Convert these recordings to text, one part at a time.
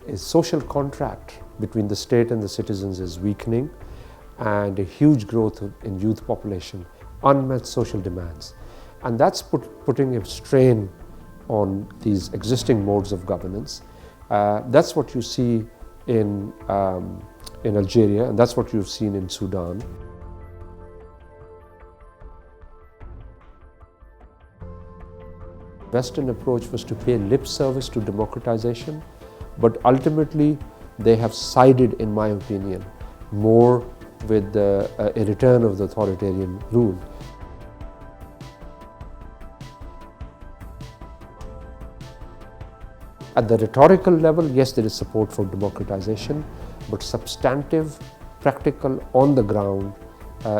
a social contract between the state and the citizens is weakening, and a huge growth in youth population, unmet social demands. And that's putting a strain on these existing modes of governance. That's what you see in Algeria, and that's what you've seen in Sudan. Western approach was to pay lip service to democratization, but ultimately they have sided, in my opinion, more with a return of the authoritarian rule. At the rhetorical level, yes, there is support for democratization, but substantive, practical, on the ground,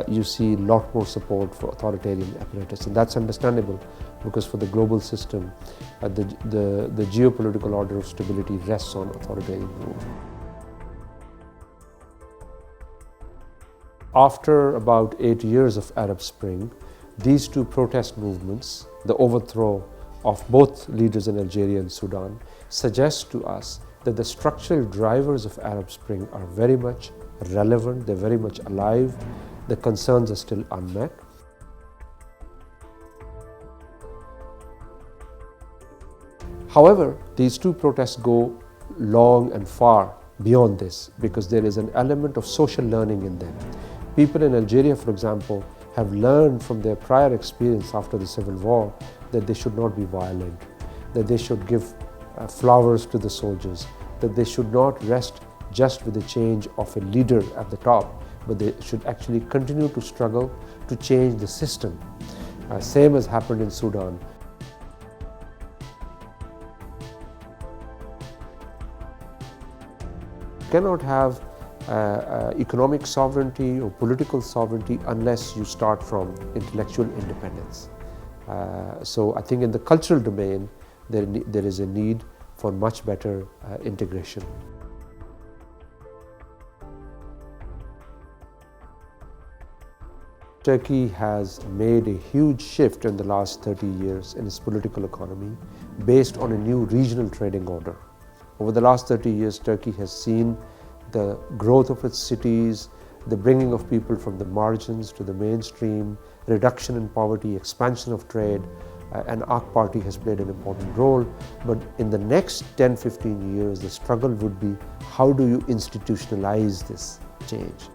you see a lot more support for authoritarian apparatus, and that's understandable because for the global system, the geopolitical order of stability rests on authoritarian rule. After about 8 years of Arab Spring, these two protest movements, the overthrow of both leaders in Algeria and Sudan, suggests to us that the structural drivers of Arab Spring are very much relevant, they're very much alive, the concerns are still unmet. However, these two protests go long and far beyond this because there is an element of social learning in them. People in Algeria, for example, have learned from their prior experience after the civil war that they should not be violent, that they should give flowers to the soldiers, that they should not rest just with the change of a leader at the top, but they should actually continue to struggle to change the system. Same as happened in Sudan. You cannot have economic sovereignty or political sovereignty unless you start from intellectual independence. So I think in the cultural domain, there is a need for much better integration. Turkey has made a huge shift in the last 30 years in its political economy based on a new regional trading order. Over the last 30 years, Turkey has seen the growth of its cities, the bringing of people from the margins to the mainstream, reduction in poverty, expansion of trade, and AK Party has played an important role. But in the next 10-15 years, the struggle would be how do you institutionalize this change?